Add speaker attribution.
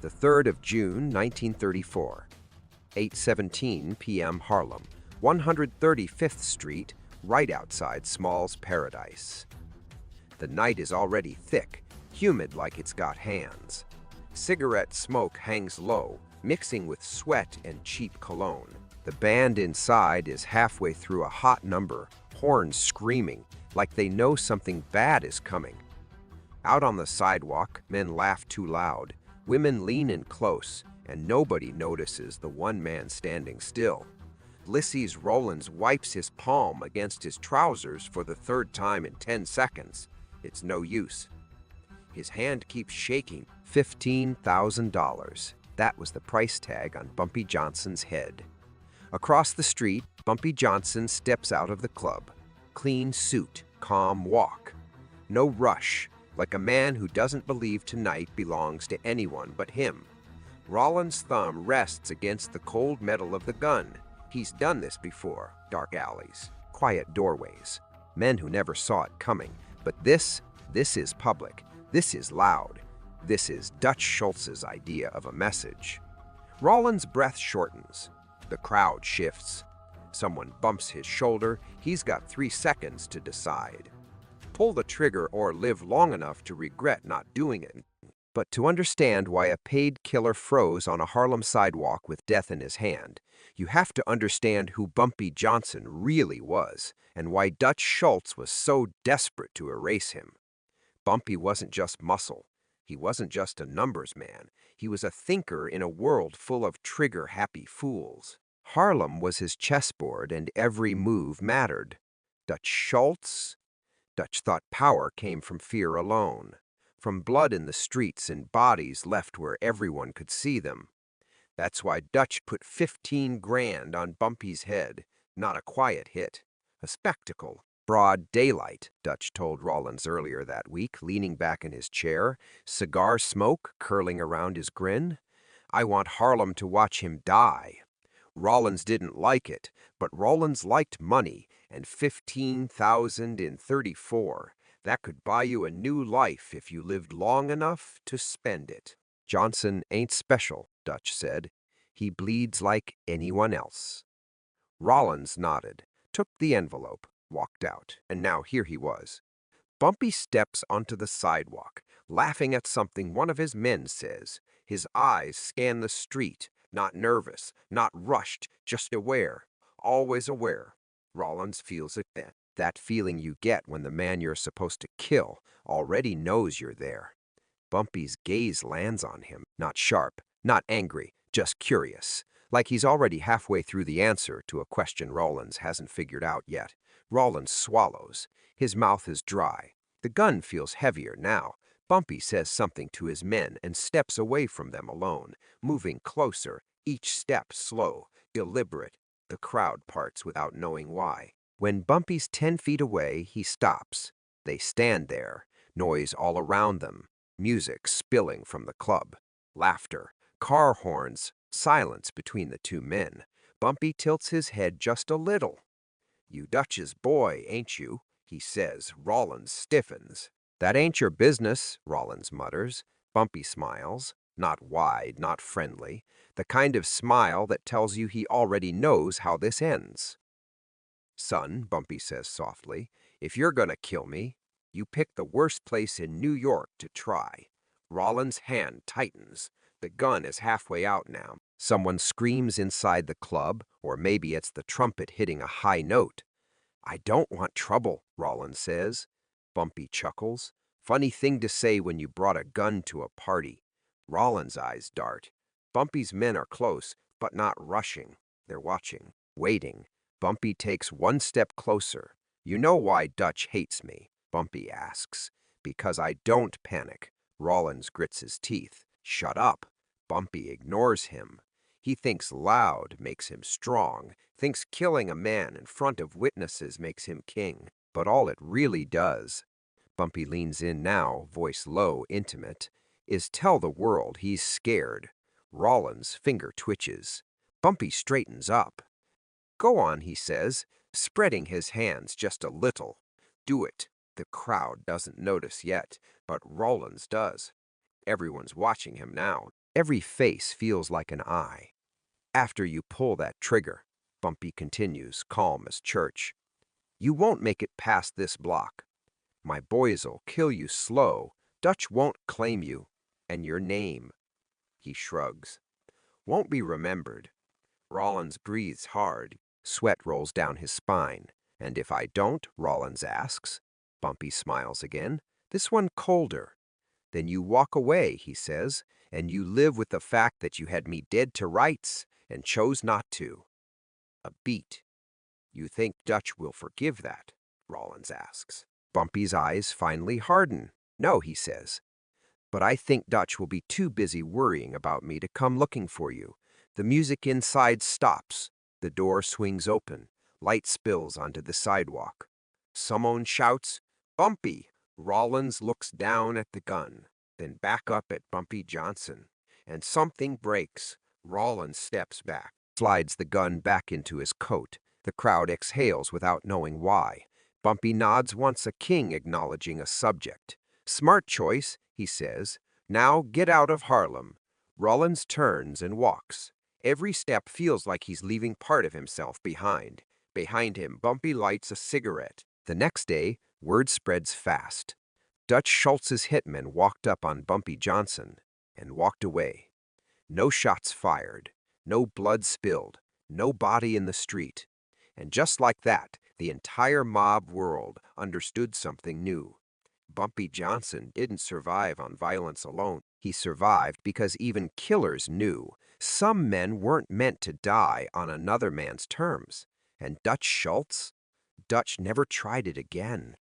Speaker 1: The 3rd of June, 1934, 8:17 p.m. Harlem, 135th Street, right outside Small's Paradise. The night is already thick, humid like it's got hands. Cigarette smoke hangs low, mixing with sweat and cheap cologne. The band inside is halfway through a hot number, horns screaming, like they know something bad is coming. Out on the sidewalk, men laugh too loud, women lean in close, and nobody notices the one man standing still. Ulysses Rollins wipes his palm against his trousers for the 3rd time in 10 seconds. It's no use. His hand keeps shaking. $15,000. That was the price tag on Bumpy Johnson's head. Across the street, Bumpy Johnson steps out of the club. Clean suit, calm walk. No rush, like a man who doesn't believe tonight belongs to anyone but him. Rollins' thumb rests against the cold metal of the gun. He's done this before. Dark alleys, quiet doorways, men who never saw it coming. But this is public. This is loud. This is Dutch Schultz's idea of a message. Rollins' breath shortens. The crowd shifts. Someone bumps his shoulder. He's got 3 seconds to decide. Pull the trigger or live long enough to regret not doing it. But to understand why a paid killer froze on a Harlem sidewalk with death in his hand, you have to understand who Bumpy Johnson really was and why Dutch Schultz was so desperate to erase him. Bumpy wasn't just muscle. He wasn't just a numbers man. He was a thinker in a world full of trigger-happy fools. Harlem was his chessboard and every move mattered. Dutch Schultz? Dutch thought power came from fear alone, from blood in the streets and bodies left where everyone could see them. That's why Dutch put 15 grand on Bumpy's head, not a quiet hit, a spectacle. Broad daylight, Dutch told Rollins earlier that week, leaning back in his chair, cigar smoke curling around his grin. I want Harlem to watch him die. Rollins didn't like it, but Rollins liked money, and 15,000 in 34. That could buy you a new life if you lived long enough to spend it. Johnson ain't special, Dutch said. He bleeds like anyone else. Rollins nodded, took the envelope, walked out, and now here he was. Bumpy steps onto the sidewalk, laughing at something one of his men says. His eyes scan the street, not nervous, not rushed, just aware, always aware. Rollins feels it then. That feeling you get when the man you're supposed to kill already knows you're there. Bumpy's gaze lands on him, not sharp, not angry, just curious, like he's already halfway through the answer to a question Rollins hasn't figured out yet. Rollins swallows. His mouth is dry. The gun feels heavier now. Bumpy says something to his men and steps away from them alone, moving closer, each step slow, deliberate. The crowd parts without knowing why. When Bumpy's 10 feet away, he stops. They stand there, noise all around them, music spilling from the club, laughter, car horns, silence between the two men. Bumpy tilts his head just a little. You Dutch's boy, ain't you? He says. Rollins stiffens. That ain't your business, Rollins mutters. Bumpy smiles, not wide, not friendly, the kind of smile that tells you he already knows how this ends. Son, Bumpy says softly, if you're gonna kill me, you pick the worst place in New York to try. Rollins' hand tightens. The gun is halfway out now. Someone screams inside the club, or maybe it's the trumpet hitting a high note. I don't want trouble, Rollins says. Bumpy chuckles. Funny thing to say when you brought a gun to a party. Rollins' eyes dart. Bumpy's men are close, but not rushing. They're watching, waiting. Bumpy takes one step closer. You know why Dutch hates me? Bumpy asks. Because I don't panic. Rollins grits his teeth. Shut up. Bumpy ignores him. He thinks loud makes him strong, thinks killing a man in front of witnesses makes him king. But all it really does, Bumpy leans in now, voice low, intimate, is tell the world he's scared. Rollins' finger twitches. Bumpy straightens up. Go on, he says, spreading his hands just a little. Do it. The crowd doesn't notice yet, but Rollins does. Everyone's watching him now. Every face feels like an eye. After you pull that trigger, Bumpy continues, calm as church, you won't make it past this block. My boys'll kill you slow. Dutch won't claim you. And your name, he shrugs, won't be remembered. Rollins breathes hard. Sweat rolls down his spine. And if I don't, Rollins asks. Bumpy smiles again, this one colder. Then you walk away, he says, and you live with the fact that you had me dead to rights and chose not to. A beat. You think Dutch will forgive that? Rollins asks. Bumpy's eyes finally harden. No, he says. But I think Dutch will be too busy worrying about me to come looking for you. The music inside stops. The door swings open. Light spills onto the sidewalk. Someone shouts, Bumpy! Rollins looks down at the gun, then back up at Bumpy Johnson. And something breaks. Rollins steps back, slides the gun back into his coat. The crowd exhales without knowing why. Bumpy nods once, a king acknowledging a subject. Smart choice, he says. Now get out of Harlem. Rollins turns and walks. Every step feels like he's leaving part of himself behind. Behind him, Bumpy lights a cigarette. The next day, word spreads fast. Dutch Schultz's hitman walked up on Bumpy Johnson and walked away. No shots fired, no blood spilled, no body in the street. And just like that, the entire mob world understood something new. Bumpy Johnson didn't survive on violence alone. He survived because even killers knew some men weren't meant to die on another man's terms. And Dutch Schultz? Dutch never tried it again.